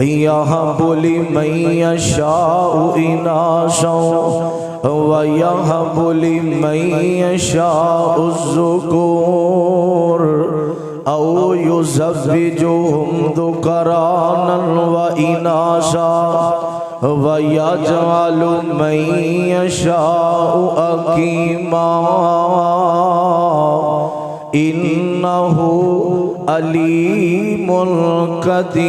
यहबु लिमन यशाउ इनासा व यहबु लिमन यशाउ ज़ुकूर औ युज़व्विजुहुम ज़ुकरानन व इनासा व यजअलु मन यशाउ अकीमा इन्नहु अलीमुल कदीर।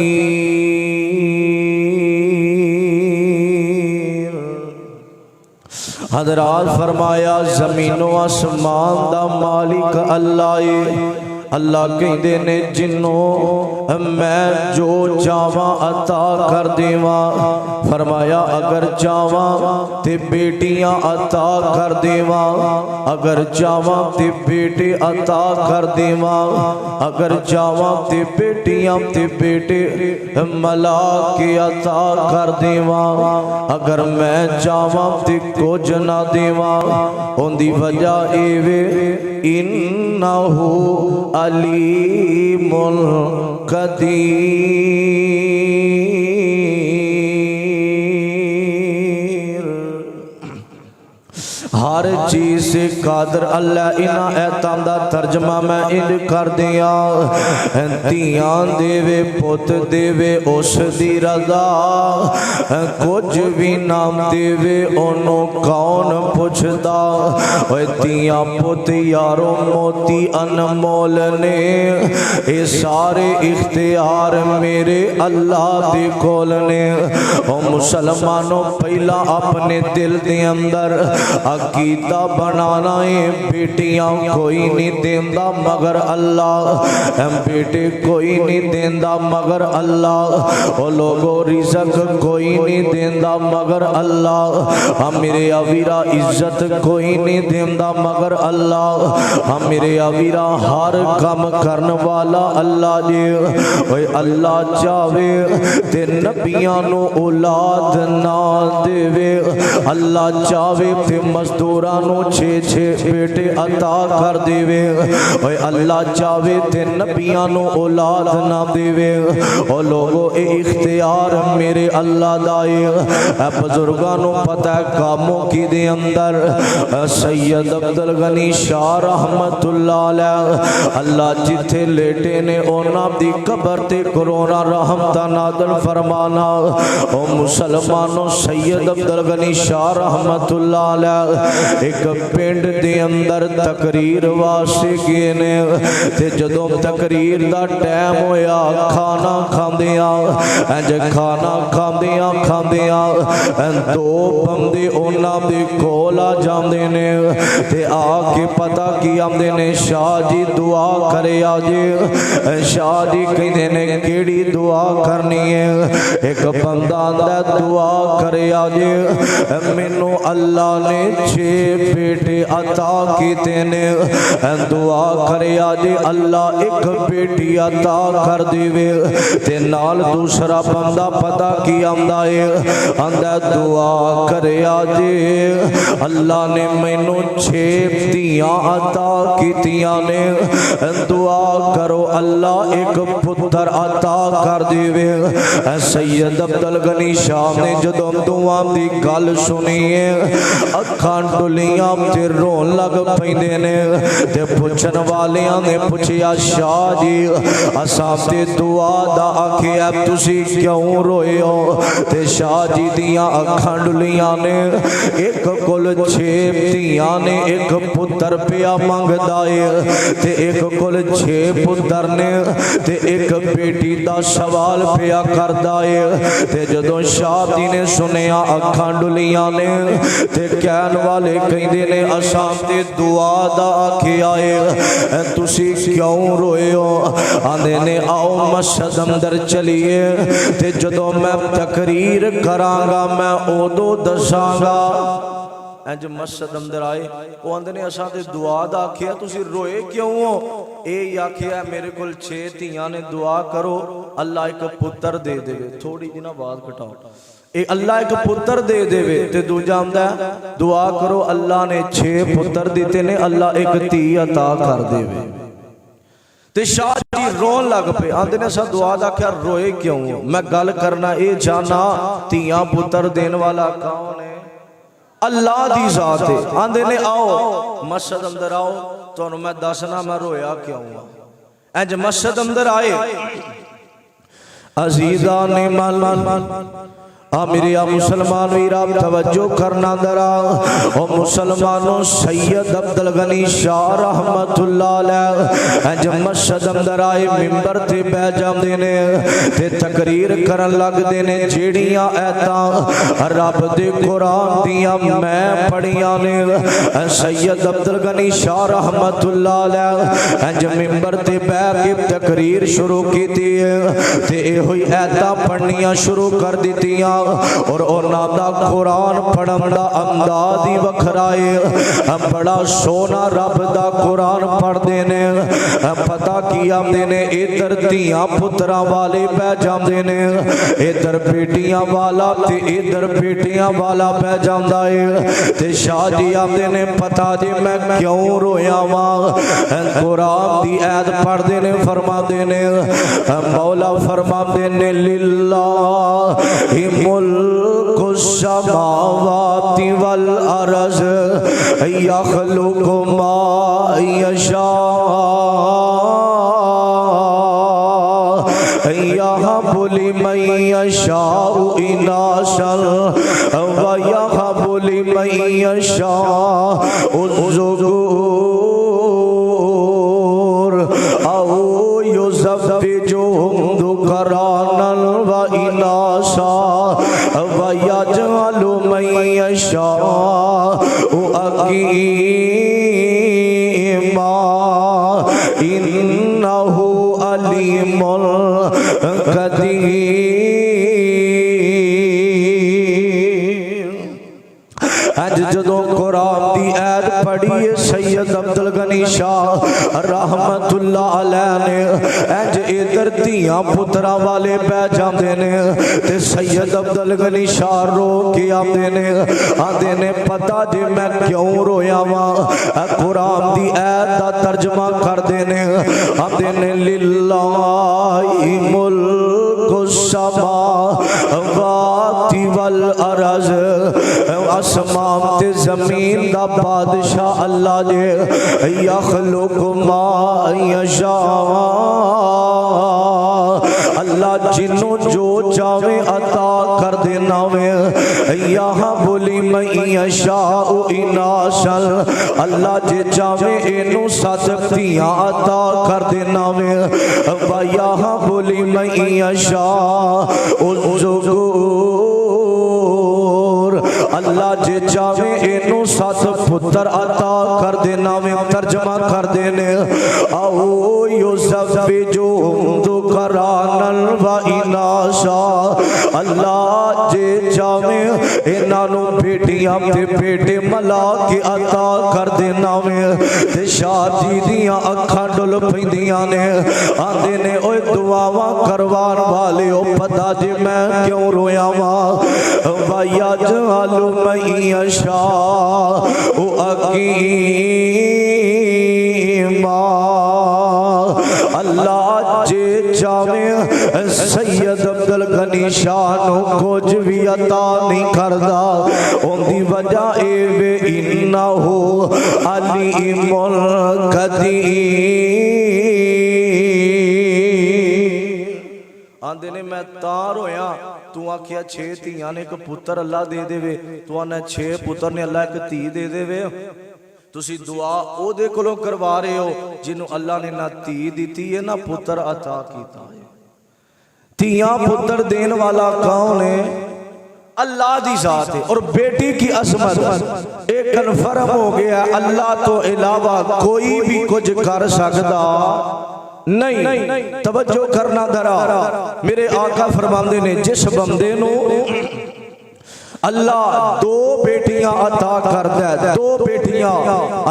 हज़रात फरमाया ज़मीनो आसमान दा मालिक अल्लाह है। अल्लाह कहते ने जिन्हों मैं जो चावा अता कर देवा। फरमाया अगर चावा ते बेटियां अता कर देवा, अगर चावा ते बेटे अता कर देवा, अगर चावा ते बेटियां ते बेटे मला के अता कर देवा, अगर मैं चावा ते कुछ ना देवा। उनकी वजह एवे इन्नहु अलीमुल कदीर। हर चीज से कादर अल्लाह। इन्हां ऐतां दा तर्जमा मैं इंज कर दिया, धियां देवे पुत देवे उस दी रज़ा, कुछ भी नाम देवे ओनू कौन पुछदा। धियां पुत यारो मोती अनमोल ने, ये सारे इख्तियार मेरे अल्लाह दे कोल ने। ओ मुसलमानों पहला अपने दिल दे अंदर अकीदा बनाना है। बेटियां कोई नहीं देंदा मगर अल्लाह, बेटे कोई नहीं देंदा मगर अल्लाह। ओ लोगो रिज़्क़ कोई नहीं देंदा मगर अल्लाह। हम मेरे अवीरा इज्जत कोई नहीं देंदा मगर अल्लाह। हम मेरे अवीरा हर काम करने वाला अल्लाह जी। ओए अल्लाह चाहे ते नबियां नू औलाद ना देवे, अल्लाह चाहे ते मजदूरां नू 6-6 बेटे अता कर देवे। ओए अल्लाह चाहे ते नबियां नू औलाद ना देवे। ओ लोगो ए इख्तियार मेरे अल्लाह दा है। ए बुजुर्गां नू पता है कामों की दे अंदर सैयद अब्दुल गनी शाह रहमतुल्लाह अलैह अल्लाह जिथे लेटे ने उन्हां दी कब्र ते कोरोना रहमतां नाज़िल फरमाना। ओ मुसलमानों सैयद अब्दुल गनी शाह रहमतुल्लाह अलैह एक पिंड दे अंदर तकरीर वास्ते गए ने, ते जदों तकरीर दा टाइम होया खाना खांदियां इंज खाना खांदियां खांदियां दो बंदे उन्हां दे कोल आ जांदे ने ते आके पता की आंदे ने शाह जी दुआ करे आजे। शाह जी कहंदे ने केड़ी दुआ करनी है? एक बंदा आंदा दुआ करे आजे मैनू अल्लाह ने 6 बेटे अता कीते ने, दुआ करे आजे अल्लाह एक बेटी अता कर देवे। ते नाल दूसरा बंदा पता की आंदा है, आंदा दुआ करे आजे अल्लाह ने मैनू 6 धियां अता कीतियां ने, दुआ करो अल्लाह एक पुत्र अता कर देवे। सैयद अब्दुल गनी शाह ने जदों दुआ दी गल सुनी है अखां डुलियां ते रोन लग पैंदे ने। ते पुछन वालियां ने पुछया शाह जी असां ते दुआ दा आखिया तुसी क्यों रोए हो? ते शाह जी दियां अखां डुलियां ने, एक कोल 6 धियां ने, एक पुत्र पिया मंगदा है ते एक कोल 6 पुत्र ने ते एक बेटी दा सवाल पिया करदा है। ते जदों शाह जी ने सुनिया अखां डुलियां ने ते कहन वाले कहंदे ने असां ते दुआ दा आखिया है तुसी क्यों रोए हो? आंदे ने आओ मस्जिद अंदर चलिए ते जदों मैं तकरीर करांगा मैं उदों दसांगा। इंज मस्जिद अंदर आए वो आंदे ने असां ते दुआ दा आखिया तुसी रोए क्यों हो? ये आखिया मेरे को 6 धियां ने दुआ करो अल्लाह एक पुत्र दे देवे। थोड़ी जी ना आवाज घटाओ। ये अल्लाह एक पुत्र दे देवे ते दूजा आंदा दुआ करो अल्लाह ने 6 पुत्र दिते ने अल्लाह एक धी अता कर देवे। ते शाह जी रोन लग पे। आंदे ने असा दुआ दा क्या रोए क्यों? मैं गल करना ये जाना धियां पुत्र देने वाला कौन है? अल्लाह दी जात है। आंदे ने आओ मस्जिद अंदर आओ, तुहानू मैं दसना मैं रोया क्यों। इंज मस्जिद अंदर आए अजीजा ने मन मेरे मुसलमान वीरा तवज्जो करना दरा। ओ मुसलमानों सैयद अब्दुल गनी शाह रहमतुल्लाह अलैह जब मस्जिद अंदर आए मिंबर ते बैठ जांदे ने ते तकरीर करन लगदे ने जेड़ियां ऐतां रब दे कुरान दियां मैं पढ़ियां ने। सैयद अब्दुल गनी शाह रहमतुल्लाह अलैह जब मिंबर ते बैठ के तकरीर शुरू कीती ते एहो ही ऐतां पढ़नियां शुरू कर दित्तियां और उन्होंने कुरान पढ़न का अंदाज ही वखरा है। बड़ा सोना रब का कुरान पढ़ते ने। पता की आते ने इधर धियां पुत्रा वाले बह जाते ने, इधर बेटियां वाला ते इधर बेटियां वाला बह जाता है। ते शाह जी आते ने पता जी मैं क्यों रोया वां? कुरान की ऐत पढ़ते ने फरमाते ने मौला फरमाते ने लिल्लाहि मुल्कु समावाति वल अर्ज़ यख़्लुक़ु मा यशा यहबु लिमन यशाउ इनासन व यहबु लिमन यशाउ ज़ुकूर औ युज़व्विजुहुम ज़ुकरानन व इनासा व यजअलु मन यशाउ अक़ीमा इन्नहु अलीमुल कदीर। अज जदों कुरान की ऐत पढ़ी सैयद अब्दुल गनी शाह रहमतुल्लाह अलैह ने अज इधर धियां पुत्रा वाले बह जाते ने ते सैयद अब्दुल गनी शाह रो के आते ने पता जे मैं क्यों रोया वां? कुरान की ऐत का तर्जमा करते ने आते ने लिल्लाहि मुल्कु समावाति वल अर्ज़ आसमान ते जमीन दा बादशाह अल्लाह जे यख़्लुक़ु मा यशा। अल्लाह जिन्हों जो चावे अता कर देना वे। यहबु लिमन यशाउ इनासन अल्लाह जे चावे इनू सत धियां अता कर देना वे। व यहबु लिमन यशाउ ज़ुकूर अल्लाह जे चावे इनू सत पुत्र अता कर देना वे। तर्जमा कर देने आओ युज़व्विजुहुम ज़ुकरानन व इनासा अल्लाह जे चावे इन्हां बेटियां ते बेटे मला के अता कर देना वे। ते शाह जी दियां अखां डुल पैंदियां ने आंदे ने ओए दुआवां करवान वाले ओ पता जे मैं क्यों रोया वां? व यजअलु मन यशाउ अक़ीमा अल्लाह जे चावे सैयद अब्दुल गनी शाह नू कुछ भी अता नहीं करदा। उनकी वजह ए वे इन्नहु अलीमुल कदीर। आंदे ने मैं तार होया तू आखिया 6 धियां ने एक पुत्र अल्लाह दे देवे, तू आने 6 पुत्र ने अल्लाह एक धी दे देवे। तुसी दुआ ओदे कोलों करवा रहे हो जिन्हों अल्लाह ने ना धी दी है ना पुत्र अता किया है। धियां पुत्र देने वाला कौन है? अल्लाह दी जात है। और बेटी की असमत एक कन्फर्म हो गया, अल्लाह तो इलावा कोई भी कुछ कर सकता नहीं। तवज्जो करना दरा। मेरे आका फरमांदे ने जिस बंदे नू अल्लाह 2 बेटियां अता करदा है, 2 बेटियां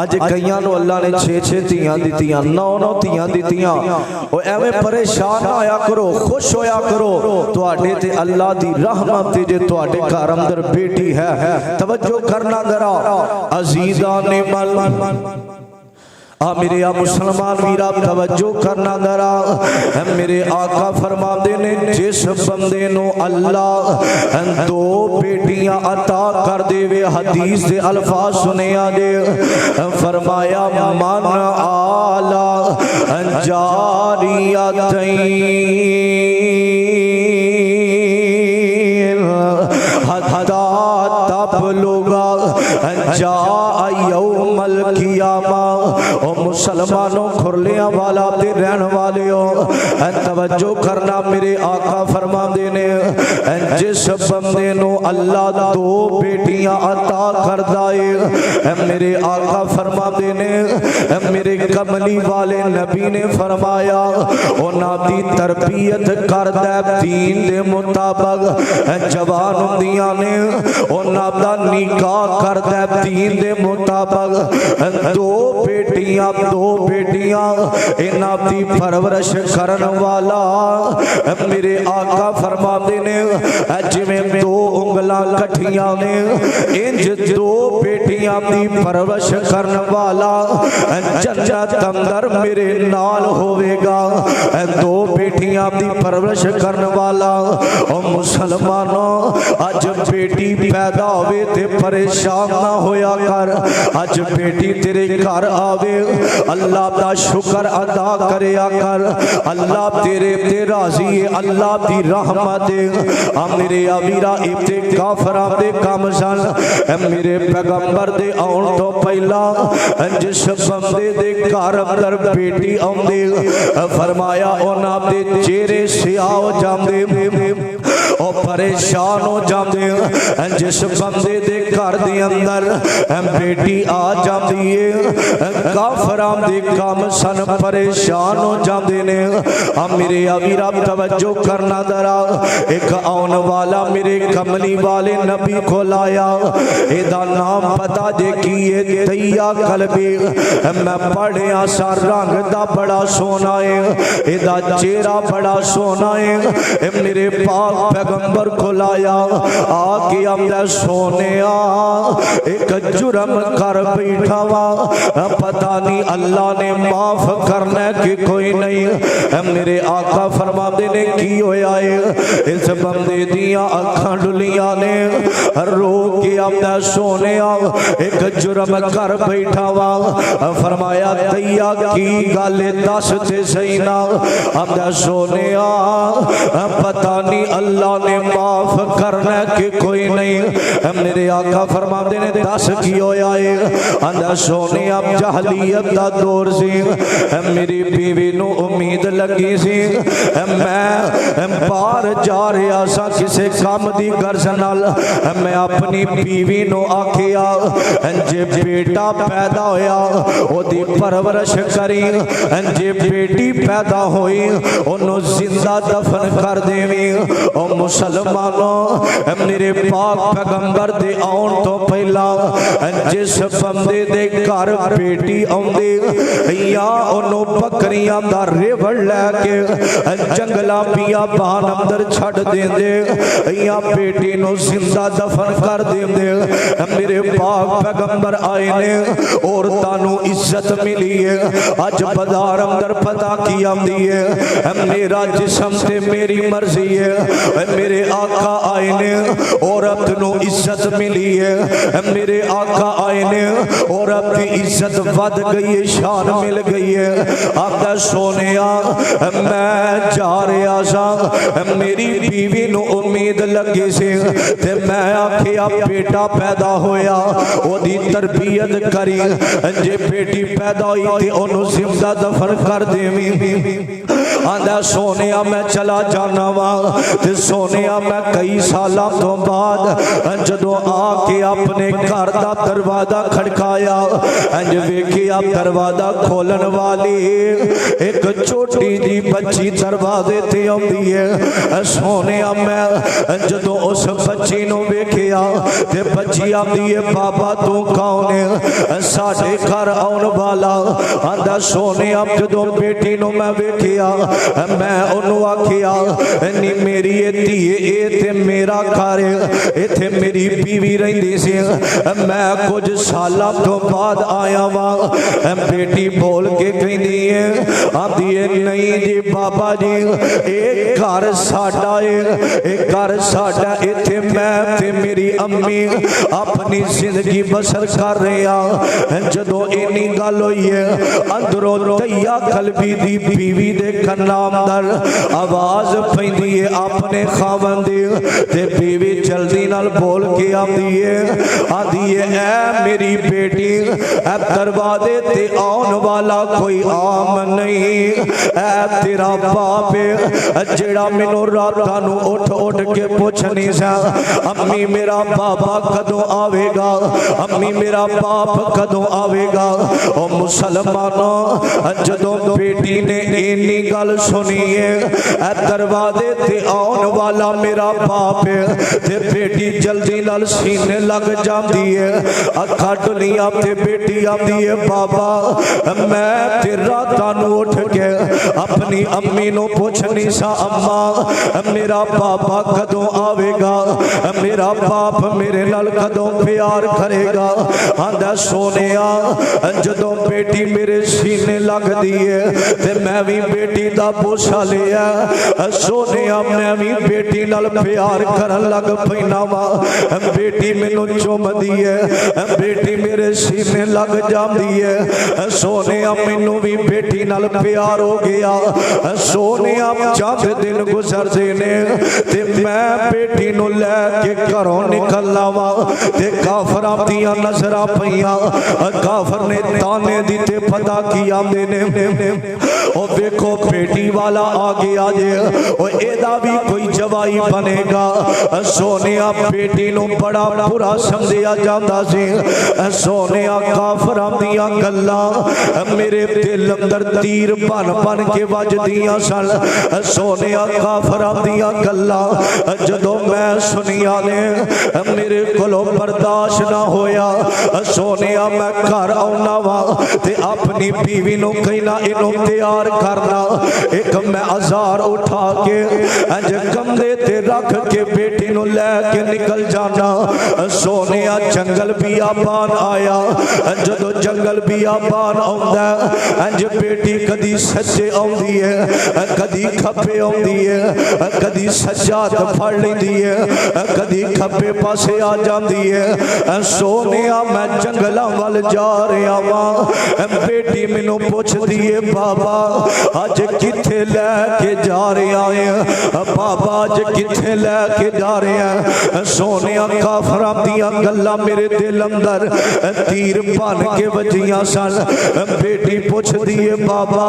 अज कईयां नू अल्लाह ने 6-6 धियां दित्तियां, 9-9 धियां दित्तियां। ओ एवें परेशान होया करो, खुश होया करो, तुहाडे ते अल्लाह दी रहमत जे तुहाडे घर अंदर बेटी है। तवज्जो करना जरा अजीजा ने मन मेरे आ मुसलमान वीरा तवज्जो करना दरा मेरे आका फरमाते ने जिस बंदे नो अल्लाह दो बेटियां अता कर देवे हदीस दे अल्फाज सुने दे फरमाया मन आला जारियतैन हत्ता तबलुगा जा यौमल कियामा। ओ मुसलमानों खुरलियां वाला ते रहन वाले हो तवज्जो करना मेरे आका फरमाते ने जिस बंदे नो अल्लाह दो बेटियां अता करदा है मेरे आका फरमाते ने मेरे कमली वाले नबी ने फरमाया उन्हां दी तरबियत करदा दीन दे मुताबिक जवान हुंदियां ने उन्हां दा निकाह करदा दीन दे मुताबिक दो बेटियां इन्हां दी परवरिश करन वाला मेरे आका फरमाते ने जिवें दो उंगलां कठियां ने इंज दो बेटियां दी परवरिश करन वाला जन्नत अंदर मेरे नाल होवेगा। दो बेटियां दी परवरिश करन वाला ओ मुसलमानों अज बेटी पैदा होवे ते परेशान ना होया कर। अज बेटी तेरे घर आवे अल्लाह दा शुक्र अदा करया कर। अल्लाह तेरे ते राजी है, अल्लाह दी रहमत है। मेरे अमीरा इब्ते काफरां दे काम सन मेरे पैगंबर दे आउण तो पहला जिस बंदे दे घर अंदर बेटी आउंदी फरमाया उन्हां दे चेहरे सियाह हो जांदे ओ परेशान हो जांदे। जिस बंदे दे घर दे अंदर बेटी आ जाती है काफरां दे काम सन परेशान हो जाते ने। मेरे अमीरा तवज्जो करना दरा एक आने वाला मेरे कमली वाले नबी को लाया एदा नाम पता जे की है तैया कलबी मैं पढ़िया सा रंग दा बड़ा सोना है एदा चेहरा बड़ा सोना है मेरे पाक पैगंबर को लाया आके आंदा सोने एक जुर्म कर बैठा वा पता नहीं अल्लाह ने माफ करना कि कोई नहीं। मेरे आका फरमाते ने की होया है इस बंदे दियां अखां डुलियां ने रो के आंदा सोने एक जुर्म कर बैठा वा फरमाया तैया की गल दस ते सही ना आंदा सोने पता नहीं अल्लाह ने माफ करना कि कोई नहीं। मेरे आका फरमाते ने दस की होया है आंदा सोने अब जहलियत दा दौर सी मेरी बीवी नू उम्मीद लगी सी मैं बाहर जा रहा सा किसी काम दी गर्ज नाल मैं अपनी बीवी नू आखिया जे बेटा पैदा होया ओदी परवरिश करी जे बेटी पैदा होई ओनू जिंदा दफन कर देवी। ओ मुसलमानों मेरे पाक पैगंबर दे आउण तो पहला जिस बंदे दे घर बेटी आउंदी या ओनू बकरियां दा रेवड़ लैके जंगला बियाबान अंदर छड़ देंदे या बेटी नू जिंदा दफन कर देंदे। मेरे पाक पैगंबर आए ने औरतां नू इज्जत मिली है अज बाजार अंदर पता की आंदी है मेरा जिस्म ते मेरी मर्जी है। मेरे आका आए ने औरत नू इज्जत मिली है मेरे आका आए ने औरत की इज्जत वध गई है शान मिल गई है। आका सोने मैं जा रहा सा मेरी बीवी नू उम्मीद लगी सी ते मैं आखिया बेटा पैदा होया ओदी तरबियत करी जे बेटी पैदा हुई ते ओनू जिंदा दफन कर देवी। आंदा सोने मैं चला जाना वा ते सोने मैं कई साल तो बाद जदों आके अपने घर दा दरवाजा खड़काया इंज वेखिया दरवाजा खोलन वाली एक छोटी जी बच्ची दरवाजे ते आउंदी है। सोने मैं जदों उस बच्ची नू वेखिया ते बच्ची आंदी है बाबा तू कौन है साडे घर आउण वाला। आंदा सोने जदों बेटी नू मैं वेखिया मैं उन्होंने आखिया नी मेरी धीए ये ते मेरा घर इत्थे मेरी बीवी रहिंदी सी मैं कुछ सालों तो बाद आया वा बेटी बोल के कहंदी है आंदी है नहीं जी बाबा जी ये घर साडा है ये घर साडा इत्थे मैं ते मेरी अम्मी अपनी जिंदगी बसर कर रहे हैं जदों इन्नी गल होई है अंदरों तैया कलबी दी बीवी दे कन्नाम दर आवाज पैंदी है अपने खावन दी ते बीवी जल्दी नाल बोल के आंदी है ऐ मेरी बेटी ऐ दरवाजे ते आउण वाला कोई आम नहीं ऐ तेरा बाप है जेड़ा मैनू रातां नू उठ उठ के पुछनी सा अम्मी मेरा बाबा कदों आवेगा अम्मी मेरा बाप कदों आवेगा ओ मुसलमानों जदों बेटी ने इन्नी गल सुनी है ऐ दरवाजे ते आउण वाला मेरा बाप है ते बेटी जल्दी नाल सीने लग जाती है अखा डुलियां ते बेटी आंदी है बाबा मैं ते रातां नू उठ के अपनी अम्मी नू पुछनी सा अम्मा मेरा बाबा कदों आवेगा मेरा बाप मेरे नाल कदों प्यार करेगा आंदा सोनिया जदों बेटी मेरे सीने लगदी है ते मैं भी बेटी दा बोसा लिया सोनिया मैं भी बेटी नाल प्यार करन लग पैना वा बेटी मैनू चुमदी है बेटी मेरे सीने लग जाती है सोनिया मैनू भी बेटी नाल प्यार हो गया सोनिया चंद दिन गुजरदे ने ते मैं बेटी नू लैके घरों निकलना वा ते काफरां दियां नजरां पईयां काफर ने ताने दिते पता की आंदे ने ओ देखो बेटी वाला आ गया जे ओ एदा भी कोई जवाई बनेगा सोनिया बेटी नू बड़ा बुरा समझिया जांदा सी सोनिया काफरां दियां गल्लां मेरे दिल अंदर तीर बन बन के वजदियां सन सोनिया काफरां दियां गल्लां जदों मैं सुनिया ने मेरे कोलों बर्दाश्त ना होया सोनिया मैं घर आउना वा ते अपनी बीवी नू कहना इनू तैयार करना एक मैं औजार उठा के अंज कंधे ते रख के बेटी नू लैके निकल जाना सोनिया जंगल बियाबान आया जदों जंगल बियाबान आउंदा अंज बेटी कदी सज्जे आउंदी है कदी खब्बे आउंदी है कदी सज्जा फड़ लैंदी है कदी खब्बे पासे आ जाती है सोनिया मैं जंगलों वाल जा रहा वा बेटी मैनू पुछदी है बाबा अज किथे लैके जा रहा है बाबा अज किथे लैके जा रहा है सोनिया काफरां दियां गल्लां मेरे दिल अंदर तीर बन के वजियां सन बेटी पुछदी है बाबा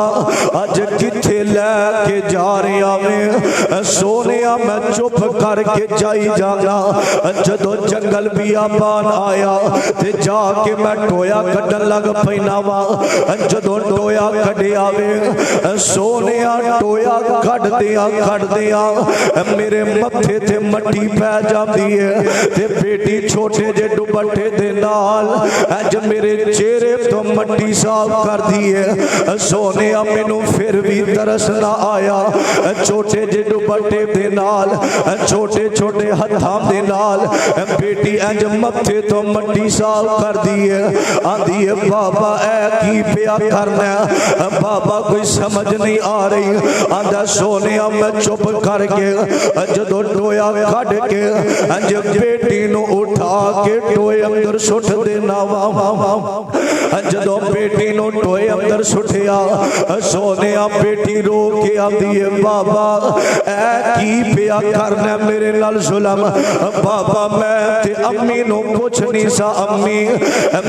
अज किथे लैके जा रहा है सोनिया मैं चुप करके जाई जागा जदों जंगल बियाबान आया ते जाके मैं टोया कड्डन लग पैना वा जदों टोया कड्डिया वे सोनिया टोया कड्डदिया मेरे मत्थे ते मट्टी पै जाती है ते बेटी छोटे जे दुपट्टे दे नाल अज मेरे चेहरे तो मट्टी साफ कर दी है सोनिया मैनू फिर भी तरस ना आया छोटे जे दुपट्टे दे नाल छोटे छोटे हत्थां दे नाल बेटी अंज मत्थे तो मट्टी साफ कर दी है आंदी है बाबा ऐ की पिया करना बाबा कोई समझ नहीं आ रही आंदा सोनिया मैं चुप करके जदों टोया कढ़ के अंज बेटी नू उठा के टोए अंदर सुट देना वा जदों बेटी नू टोए अंदर सुटिया सोनिया बेटी रो के आंदी है बाबा ऐ की पिया करना मेरे नाल जुल्म बाबा मैं ते अम्मी नू पुछनी सा अम्मी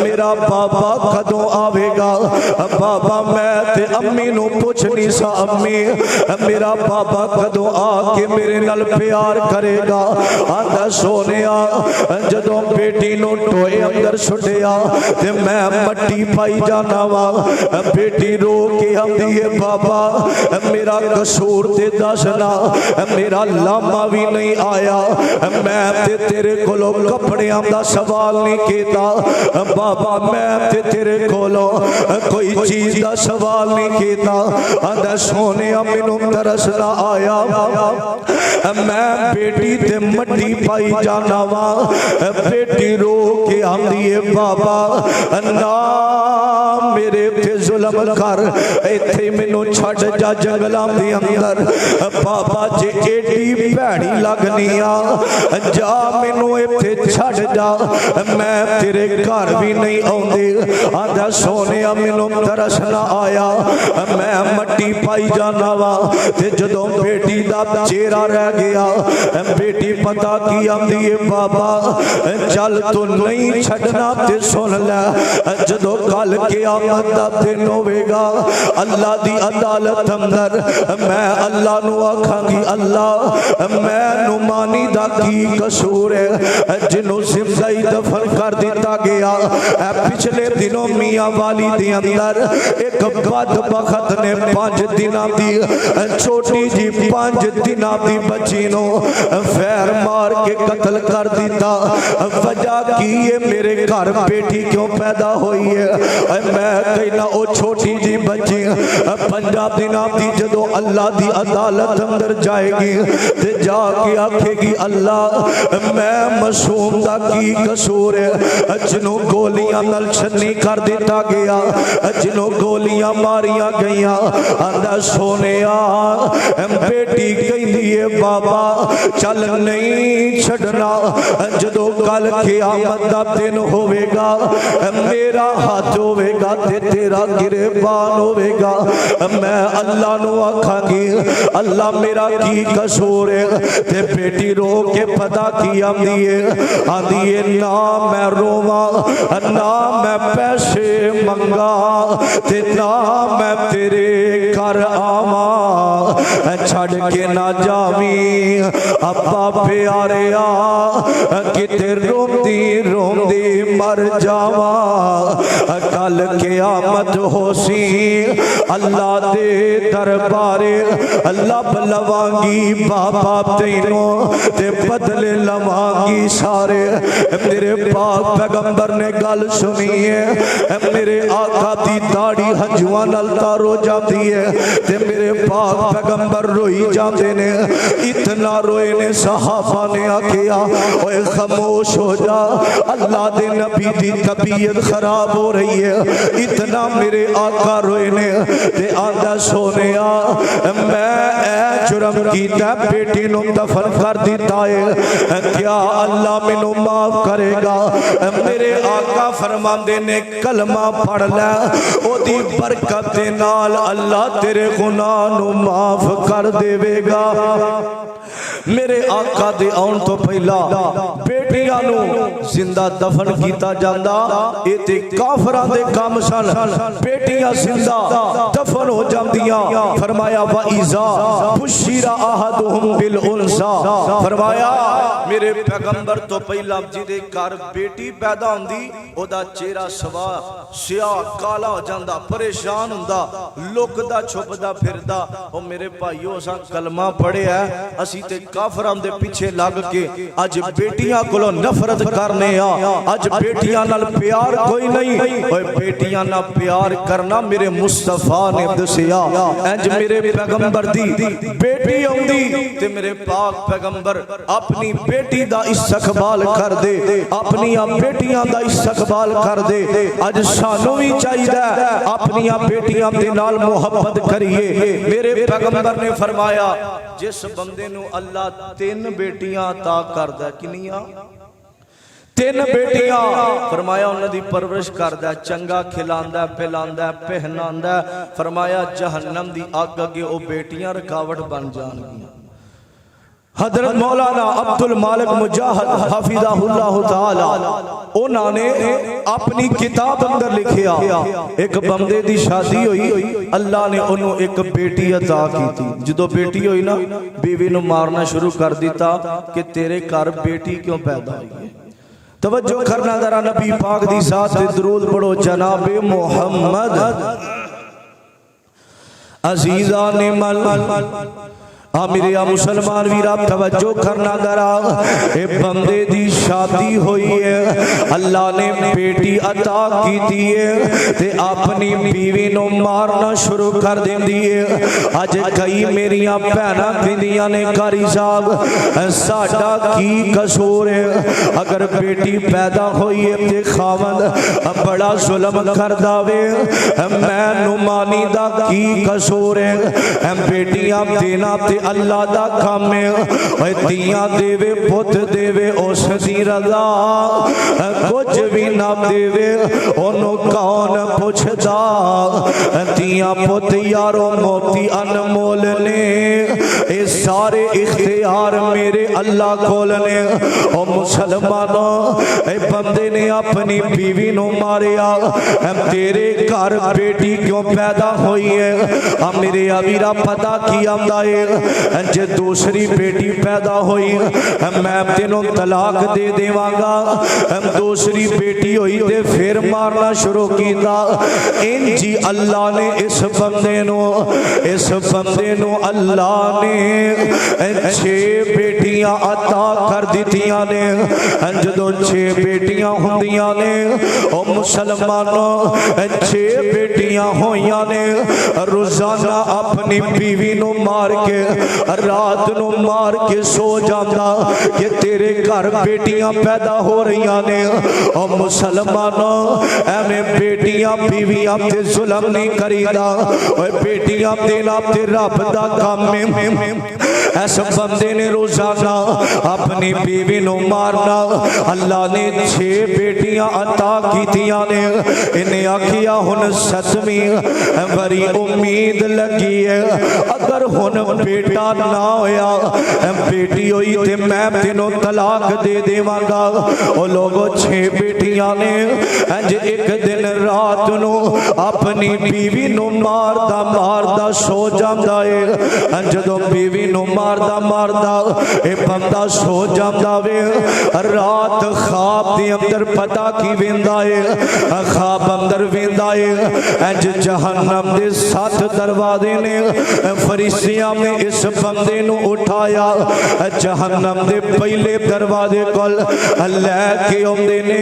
मेरा बाबा कदों आवेगा बाबा मैं ते अम्मी नू पुछनी सा अम्मी मेरा बाबा कदों आके मेरे नाल नाल प्यार करेगा। आंदा सोनिया जदों बेटी नूं टोए अंदर सुटिया ते मैं मट्टी पाई जाना वा। बेटी रो के आंदी है बाबा मेरा कसूर ते दसना, मेरा लामा भी नहीं आया, मैं ते तेरे कोलों कपड़ियां दा सवाल नहीं कीता बाबा, मैं ते तेरे कोलों कोई चीज दा सवाल नहीं कीता। आंदा सोनिया मैनू तरस ना आया, मैं बेटी ते मट्टी पाई जाना वा। बेटी रो के आंदी है बाबा ना मेरे ते जुल्म कर, इत्थे मैनू छड्ड जा जंगलां दे अंदर। बाबा जे एडी भैड़ी लगनी आ जा मैनू इत्थे छड्ड जा, मैं तेरे घर भी नहीं आउंदी। आंदा सोनिया मैनू तरस ना आया, मैं मट्टी पाई जाना वा। ते जदों बेटी दा चेहरा रह गया, बेटी पता की आंदी है बाबा चल तू नहीं छड्डना ते सुन ले, जदों कल क़यामत दा दिन होवेगा अल्लाह दी अदालत अंदर मैं अल्लाह नू आखांगी अल्लाह मैं नुमानी दा की कसूर है जिन्हों जिंदा ही दफन कर दिता गया। पिछले दिनों मियाँ वाली दे अंदर एक बदबख्त ने 5 दिनां दी छोटी जी 5 दिनां दी बच्ची नू फैर मार के कत्ल कर दिता। वजह की है मेरे घर बेटी क्यों पैदा हुई है? मैं कहना वो छोटी जी बच्ची 5 दिनां दी जदों अल्लाह दी अदालत अंदर जाएगी ते जाके आखेगी अल्लाह मैं मासूम दा की कसूर है जिन्हों गोलियां नाल छन्नी कर दिता गया, जिन्हों गोलियां मारिया गईया। आंदा सोनिया बेटी कहंदी है बाबा चल नहीं छड़ना, जदों कल क़यामत दा दिन होवेगा मेरा हाथ होवेगा ते तेरा गिरबान होवेगा। मैं अल्लाह नू आखांगी अल्लाह मेरा की कसूर है? ते बेटी रो के पता की आंदी है ना मैं रोवा ना मैं पैसे मंगा ते ना मैं तेरे घर आवा, छड़ के ना जावी अब्बा प्यारिया किते रोंदी रोंदी मर जावा। कल क़यामत होसी अल्लाह दे दरबारे लब लवांगी बाबा तैनों ते बदले लवांगी सारे। मेरे पाक पैगंबर ने गल सुनी है, मेरे आका दी दाढ़ी हंजुआं नाल तारो जाती है ते मेरे पाक पैगंबर रोई जाते ने। इतना रोए ने सहाबा ने आखिया ओए खामोश हो जा अल्लाह दे नबी दी तबीयत खराब हो रही है। इतना मेरे आका रोए ने ते आंदा सोनिया मैं ए जुर्म कीता बेटी नू दफन कर दिता है, क्या अल्लाह मैनू माफ करेगा? मेरे आका फरमांदे ने कलमा पढ़ ले ओदी बरकत दे नाल अल्लाह तेरे गुनाह नू माफ कर देवेगा। मेरे आका दे आउण तो पहला बेटियां नू जिंदा दफन कीता जांदा, ए ते काफरां दे काम सन। बेटियां जिंदा दफन हो जांदियां। फरमाया वा इज़ा बुशिरा अहदुहुम बिल उनसा, फरमाया मेरे पैगंबर तो पहला जिदे घर बेटी पैदा हुंदी ओदा चेहरा सवा सियाह काला हो जांदा, परेशान हुंदा, लुकदा छुपदा फिरदा। ओ मेरे भाईओ असां कलमा पढ़िया असी ते काफरां दे पीछे लग के अज बेटियां कोलों नफरत करने आ। अज बेटियां नाल प्यार कोई नहीं। ओए बेटियां नाल प्यार करना मेरे मुस्तफा ने दसिया। इंज मेरे पैगंबर दी बेटी आउंदी ते मेरे पाक पैगंबर अपनी बेटी दा इस्तकबाल कर दे, अपनी बेटियां दा इस्तकबाल कर दे। अज सानू भी चाहिए अपनी बेटियां दे नाल मोहब्बत करिए। मेरे पैगंबर ने फरमाया जिस बंदे नू अल्लाह 3 बेटियां अता करदा, किनियां 3 बेटियां, फरमाया उन्हां दी परवरिश करदा, चंगा खिलांदा पिलांदा पहनांदा, फरमाया जहन्नम दी अग अगे ओ बेटियां रुकावट बन जाणगियां। हजरत मौलाना अब्दुल मालिक मुजाहिद हाफिज़हुल्लाह ताला उन्होंने अपनी किताब अंदर लिखिया एक बंदे दी शादी हुई अल्लाह ने उन्होंने एक बेटी अता की थी। जो बेटी हुई ना बीवी नूं मारना शुरू कर दिता कि तेरे घर बेटी क्यों पैदा हुई। तवज्जो करना जरा नबी पाक दी ज़ात ते दरूद पढ़ो जनाबे मोहम्मद अजीजा ने मल मेरे मुसलमान वीरा तवज्जो करना जरा ए बंदे दी शादी हुई है अल्लाह ने बेटी अता की थी है ते अपनी बीवी नो मारना शुरू कर देंदी है। अज कई मेरिया भैनां कहंदियां ने कारी साहब साडा की कसूर है अगर बेटी पैदा हुई है ते खावंद बड़ा जुल्म करदा वे मैनू मानी दा की कसूर है। बेटियां देना ते अल्लाह दा काम है तियां देवे पुत देवे उस दी रजा कुछ भी ना देवे ओनू कौन पुछदा। तियां पुत यारो मोती अनमोल ने ये सारे इख्तियार मेरे अल्लाह कोल ने। ओ मुसलमानों ए बंदे ने अपनी बीवी नु मारिया तेरे घर बेटी क्यों पैदा हुई है। मेरे अवीरा पता की आंदा है जे दूसरी बेटी पैदा हुई मैं तेनों तलाक दे देवांगा। दूसरी बेटी हुई ते फिर मारना शुरू किया। इंजी अल्लाह ने इस बंदे नो अल्लाह ने 6 बेटियां अता कर दितियां ने। जदों 6 बेटियां हुंदियां ने ओ मुसलमानों 6 बेटियां होइयां ने रोजाना अपनी बीवी नु मार के रात नु मार के सो जाता कि तेरे घर बेटियां पैदा हो रही ने। और मुसलमानों एवें बेटियां बीवियां ते जुल्म नहीं करीदा बेटियां देना ते रब दा काम है। ऐस बंदे ने रोजाना अपनी बीवी नु मारना अल्लाह ने 6 बेटियां अता कीतियां ने। इन्हें आखिया हुन 7वीं बड़ी उम्मीद लगी है अगर हुन बेटा ना होया बेटी हुई ते मैं तेनों तलाक दे देवांगा। ओ लोगों 6 बेटियां ने अंज एक दिन रात नु अपनी बीवी नु मारदा सो जांदा है। जदों बीवी नु मारदा ए बंदा सो जांदा वे रात ख्वाब दे अंदर पता की वेंदा है ख्वाब अंदर वेंदा है अंज जहन्नम दे 7 दरवाजे ने। फरिश्तियां ने इस बंदे नु उठाया जहन्नम दे पहले दरवाजे कोल लेके आउंदे ने।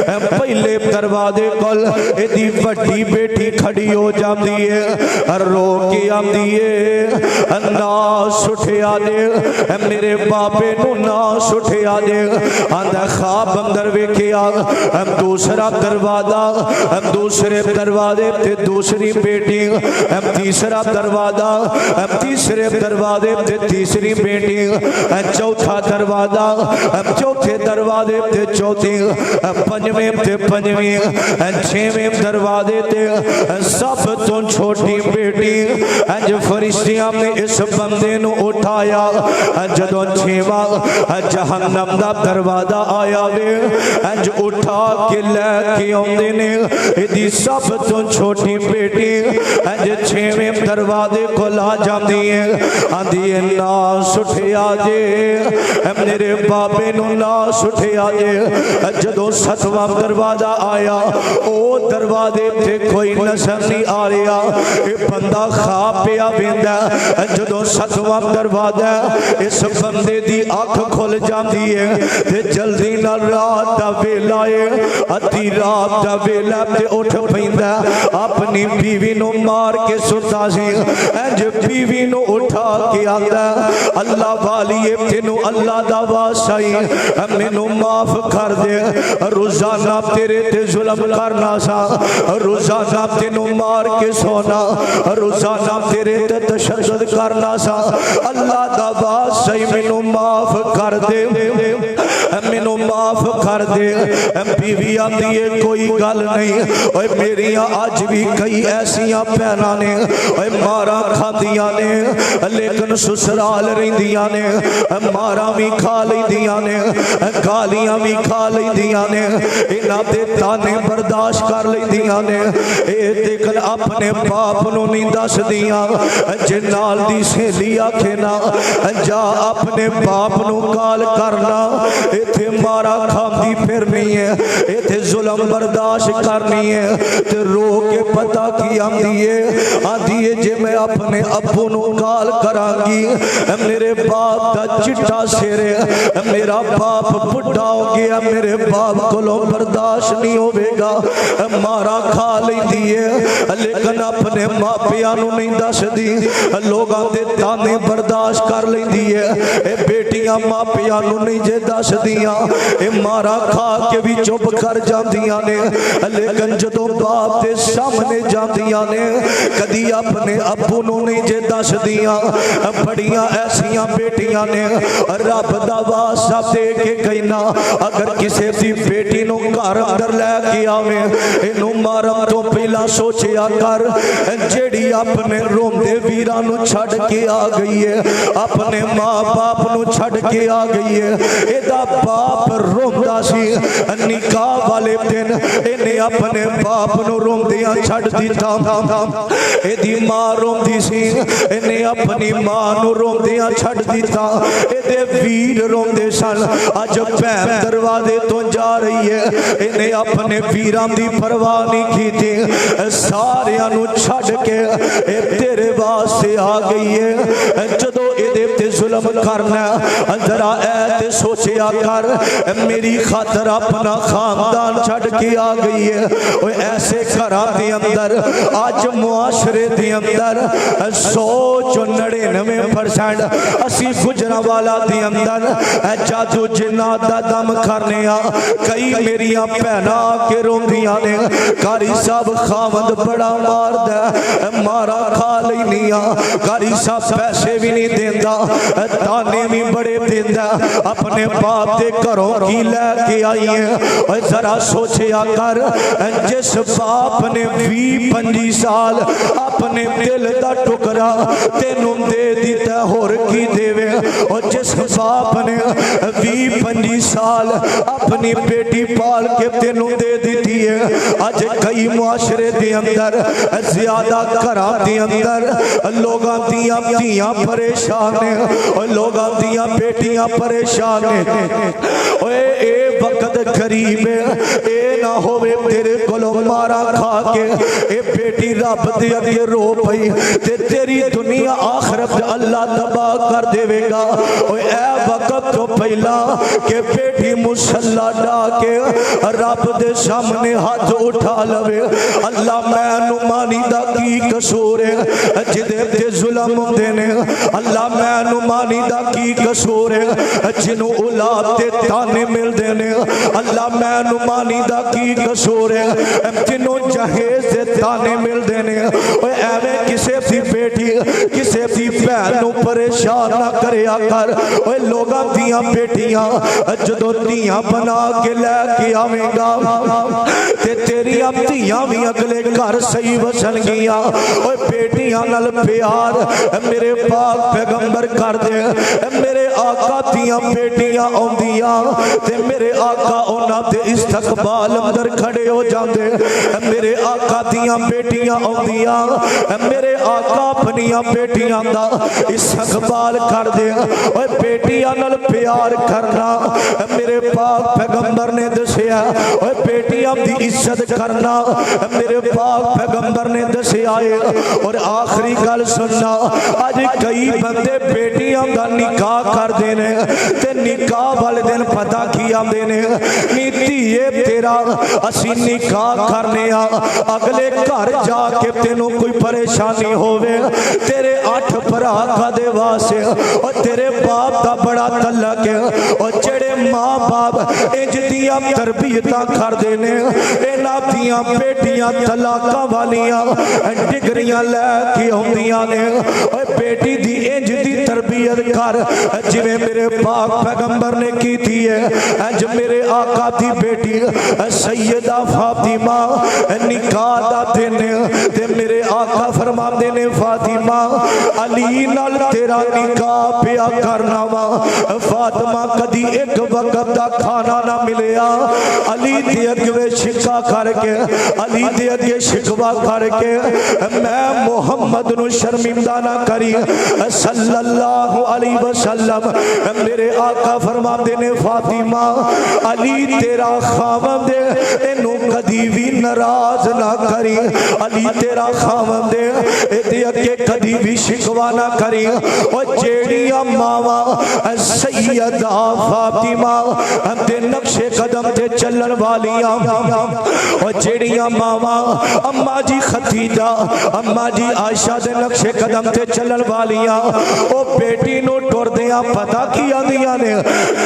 पहले दरवाजे कोल एदी वड्डी बेटी खड़ी हो जाती है रो के आंदी है ना सुठिया दे मेरे बाबे नु ना सुठिया दे। आंदा ख्वाब अंदर वेखिया दूसरा दरवाजा दूसरे दरवाजे ते दूसरी बेटी तीसरा दरवाजा तीसरे दरवाजे ते तीसरी बेटी चौथा दरवाजा चौथे दरवाजे ते चौथी पंजवें ते पंजवीं 6वें दरवाजे ते सब तो छोटी बेटी। अंज फरिश्तियां ने इस बंदे नु उठाया जदों 6वां जहन्नम दा दरवाजा आया वे अंज उठा के लेके आउंदे ने। इदी सब तो छोटी बेटी अंज 6वें दरवाजे को ला जाती है आंदी है ना सुठिया जे मेरे बाबे नु ना सुठिया जे। जदों 7वां दरवाजा आया ओ दरवाजे ते कोई नजर नहीं आ रहा ये बंदा खा पिया वेंदा। जदों 7वां दरवाजा इस बंदे दी अख खुल जाती है ते जल्दी नाल रात दा वेला है अद्धी रात दा वेला ते उठ पैंदा अपनी बीवी नु मार के सुता सी। इंज बीवी नु उठा के आंदा अल्लाह वाली तेनू अल्लाह दा वासाई मैनू माफ कर दे रोजाना तेरे ते जुल्म करना सा रोजाना तेनू मार के सोना रोजाना तेरे ते तशद्दुद करना सा अल्लाह दा वासाई मैनू माफ कर दे मैनू माफ कर दे। बीवी आती है कोई गल नहीं, ओए मेरिया अज भी कई ऐसिया भैनां ने ओए मारा खादियां ने लेकिन ससुराल रहिंदियां ने, मारा भी खा लैंदियां ने, गालियां भी खा लैंदियां ने, इन्हां दे ताने बर्दाश्त कर लैंदियां ने। ए देखन अपने बाप नूं नहीं दसदियां, जे नाल दी सहेली आखे ना जा अपने बाप नूं गाल करना, इत्थे मारा खांदी फिरनी है, इत्थे जुल्म बर्दाश्त करनी है। ते रो के पता की आंदी है जे मैं अपने अब्बू नूं गाल करांगी मेरे बाप दा चिट्टा सिर है, मेरा बाप बुढ़ा हो गया, मेरे बाप कोलों बर्दाश्त नहीं होवेगा, मारा खा लैंदी है लेकिन अपने मापियां नूं नहीं दसदी, लोगां दे ताने बर्दाश्त कर लैंदी है। ए बेटियां मापियां नूं नहीं जे दसदियां, ए मारा खा के भी चुप कर जांदियां ने, लेकिन जदों बाप दे सामने जांदियां ने कदी अपने अब्बू नूं नहीं जे दसदियां। बड़ियां ऐसियां बेटियां ने रब दा वास्ता दे के कहना, अगर किसी दी बेटी नूं घर अंदर लैके आवे इनू मारन तो पहला सोचिया कर, जेड़ी अपने रोंदे वीरां नूं छड़ के आ गई है, अपने मां बाप नूं छड़ के आ गई है। एदा बाप रोंदा सी निकाह वाले दिन, इन्हें अपने बाप नूं रोंदियां छड़ दिता। एदी मां रोंदी सी, इन्हें अपनी मां नूं रोंदियां छड़ दिता। एदे वीर रोंदे सन, अज भैन दरवाजे तो जा रही है, इन्हें अपने वीरां दी परवाह नहीं की, सारियां नूं छड़ के तेरे वास्ते आ गई है। जदों इहदे ते जुल्म करना जरा ऐ ते सोचिया कर, मेरी खातर अपना खानदान छड़ के आ गई है। ओए ऐसे घरां दे अंदर अज मुआशरे दे अंदर 199% असी गुजरांवाला दे अंदर जादू जिन्नात दा दम करने आ। कई मेरिया भैनां आके रोंदियां ने, कारी साहब खावंद बड़ा मारदा, मारा खा लैनिया, कारी साहब पैसे भी नहीं देंदा, ताने भी बड़े देंदा, अपने बाप दे घरों की लैके आई है। जरा सोचिया कर, जिस बाप ने 20-25 साल अपने दिल दा टुकड़ा तेनू दे दिता होर की देवे, और जिस बाप ने 20-25 साल अपनी बेटी पाल के तेनू दे दी है। अज कई मुआशरे दे अंदर ज्यादा घरां दे अंदर लोगां दियां धीआं परेशान ने, और लोगां दियां बेटियां परेशान ने। ओए ए वक्त गरीब है, ए ना होवे तेरे कोलों मारा खा के ए बेटी रब दे अगे रो पई ते तेरी दुनिया आखिरत अल्लाह तबाह कर देवेगा। ओए ए वक्त तो पहला के बेटी मुसल्ला डा के रब दे सामने हाथ उठा लवे, अल्लाह मैनू मानी दा की कसूर है जिदे ते जुल्म हुंदे ने, अल्लाह मैनू मानी दा की कसूर है जिन्नू औलाद ते ताने मिलदे ने, अल्लाह मैनू मानी दा की कसूर है जिन्नू जहेज दे ताने मिलदे ने। ओए एवें किसे दी बेटी किसे दी भैन नू परेशान ना करया कर। ओए लोगां दियां बेटियां जदों धीआं बना के लैके आवेगा ते तेरियां धीआं भी अगले घर सही वसणगियां। ओए बेटियां नाल प्यार मेरे पाक पैगंबर कर दे, मेरे आका दियां बेटियां आउंदियां ते मेरे आका उन्हां दे इस्तकबाल अंदर खड़े हो जांदे, मेरे आका दियां बेटियां आउंदियां, मेरे आका अपनियां बेटियां दा इस्तकबाल कर दे। ओए बेटियां नाल प्यार करना मेरे पाक पैगंबर ने दसिया, ओए बेटियां दी इज्जत करना मेरे पाक पैगंबर ने दसिया है। और आखिरी गल सुनना, अज कई बंदे बेटियां दा निकाह करदे ने ते निकाह वाले दिन पता की आंदे ने, नी धीए तेरा असी निकाह करने आ, अगले घर जाके तेनों कोई परेशानी होवे, तेरे 8 भरा कदे वास्ते और तेरे बाप का बड़ा तलक है, और जेड़े मां बाप इंज दिया जिहड़ियां तरबियतां करदे ने इन्हां दियां बेटियां तलाकां वालियां डिगरियां लैके आउंदियां ने ओए बेटी दी इंज दी तरबियत कर जिवें मेरे पाक पैगंबर ने की थी है। इंज मेरे आका दी बेटी सैयदा फातिमा निकाह दा दिन ते मेरे आका फरमांदे ने फातिमा अली नाल तेरा निकाह पिया करना वा। फातिमा कदी एक वक्त दा खाना ना मिलिया अली दे अगे शिका करके अली दे अगे शिकवा करके मैं मोहम्मद नु शर्मिंदा ना करी सल्लल्लाहु अलैहि वसल्लम। मेरे आका फरमाते ने फातिमा अली तेरा खावंद इनू कदी भी नाराज ना करी अली तेरा खावंद इहदे अगे कदी भी शिकवा ना करी। और जेड़ियां मावा सैयदा फातिमा दे नक्शे कदम ते चलन वालियां और जेड़ियां मावा अम्मा जी खदीजा अम्मा जी आयशा दे नक्शे कदम ते चलन वालियां ओ बेटी नु टुरदियां पता की आंदियां ने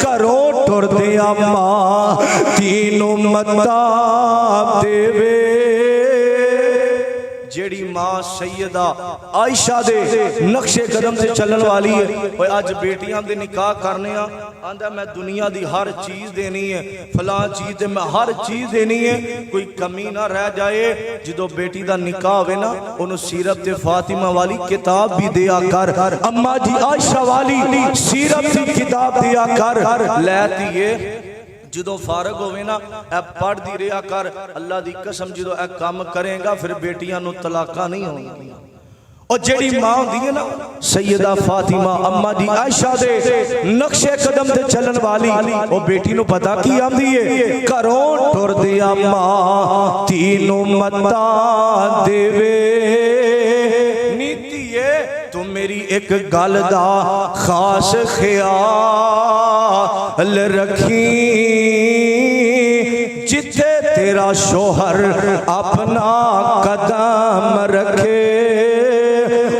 घरों टुरदियां मां तीनों मत्ता देवे। जेड़ी मां सैयदा आयशा दे नक्शे कदम से चलन वाली है और अज बेटियां दे निकाह करने आंदा मैं दुनिया दी हर चीज देनी है फलां चीज ते मैं हर चीज देनी है कोई कमी ना रह जाए। जो बेटी दा निकाह होवे ना ओनू सीरत ते फातिमा वाली किताब भी दिया कर अम्मा जी आयशा वाली सीरत दी किताब दिया कर लैती है। जो फारग होवे ना ए पढ़दी रहा कर अल्लाह दी कसम जो ए काम करेगा फिर बेटियां नु तलाका नहीं होंगी। और जेड़ी मां होंदी है ना सैयदा फातिमा अम्मा दी आयशा दे नक्शे कदम ते चलन वाली ओ बेटी नु पता की आंदी है घरों टुरदियां मां तीनों मत्ता देवे। नीति है तू मेरी एक गल दा खास ख्याल रखी जिथे तेरा शोहर अपना कदम रखे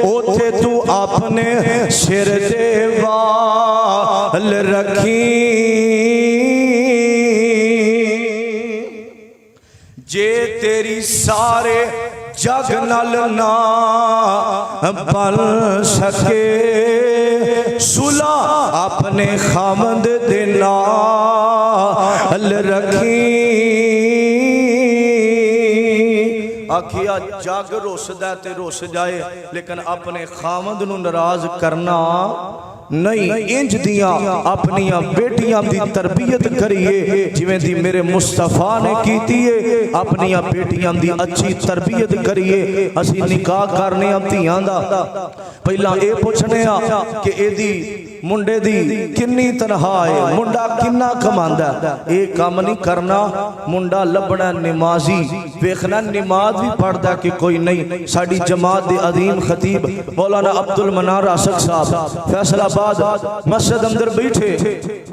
ओथे तू अपने सिर दे वाल रखी। जे तेरी सारे जग नाल ना बन सके सुला अपने खामद दे नाल रखी। आखिया जग रुसदा ते रुस जाए लेकिन अपने खामद नू नाराज करना नहीं। इंज दियां अपनियां बेटियां दी तरबियत करिए जिवें दी मेरे मुस्तफा ने कीती है अपनियां बेटियां दी अच्छी तरबियत करिए। असी निकाह करने धियां दा पहला ये पुछने कि एदी मुंडे दी किन्नी तनख्वाह है मुंडा किन्ना कमांदा है। ये काम नहीं करना मुंडा लभना नमाजी वेखना नमाज भी पढ़दा कि कोई नहीं। साडी जमात दे अजीम खतीब मौलाना अब्दुल मनार आसक साहब फैसलाबाद मस्जिद अंदर बैठे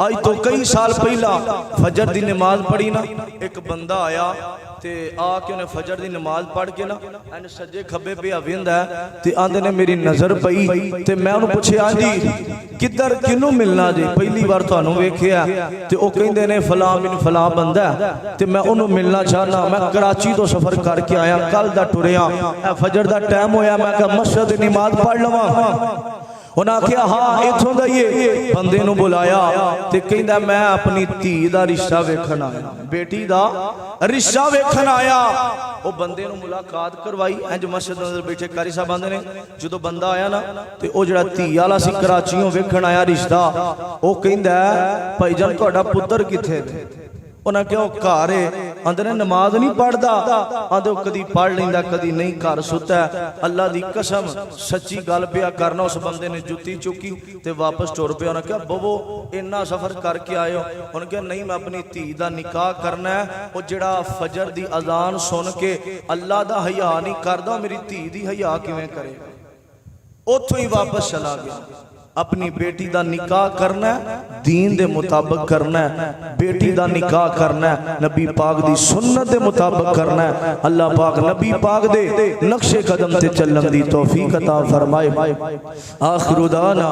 आज तो कई साल पहला फजर दी नमाज पढ़ी ना एक बंदा आया ते आके उन्हें फजर दी नमाज पढ़ के ना एन सज्जे खब्बे पे वेंदा ते आंदे ने मेरी नजर पई ते मैं उन्हें पुछया जी किधर किनू मिलना जी पहली बार तुहानू वेखिया ते ओ कहंदे ने फलां बिन फलां बंदा ते मैं उन्हें मिलना चाहना मैं कराची तो सफर करके आया कल दा टुरिया फजर दा टाइम होया मैं कहा मस्जिद दी नमाज पढ़ लवां। उन्हें आख्या हाँ इथों दा ही बंदे नू बुलाया ते कहंदा मैं अपनी धी दा रिश्ता वेखण आया बेटी दा रिश्ता वेखण आया। वो बंदे नू मुलाकात करवाई इंज मस्जिद अंदर बैठे कारी साहब आंदे ने जो बंदा आया ना ते ओ जिहड़ा धी वाला सी कराचीओ वेखण आया रिश्ता ओ कहंदा भाईजान तुहाडा पुत्तर किथे उन्हें क्या घर है आंदे ने नमाज नहीं पढ़ता आंदे कदी पढ़ लेंदा कदी नहीं घर सुता अल्लाह दी कसम सच्ची गल पिया करना। उस बंदे ने जुत्ती चुकी ते वापस टुर पिया। उन्हें क्या बवो इन्ना सफर करके आयो उन्हें क्या नहीं मैं अपनी धी दा निकाह करना है वो जिहड़ा फजर दी अजान सुन के अल्लाह दा हया नहीं करदा मेरी धी दी हया किवें करेगा। उथों ही वापस चला गया। अपनी बेटी दा निकाह करना है दीन दे मुताबिक करना है बेटी दा निकाह करना है नबी पाक दी सुन्नत दे मुताबिक करना है। अल्लाह पाक नबी पाक दे नक्शे कदम ते चलने दी तौफीक अता फरमाए। आखिर दाना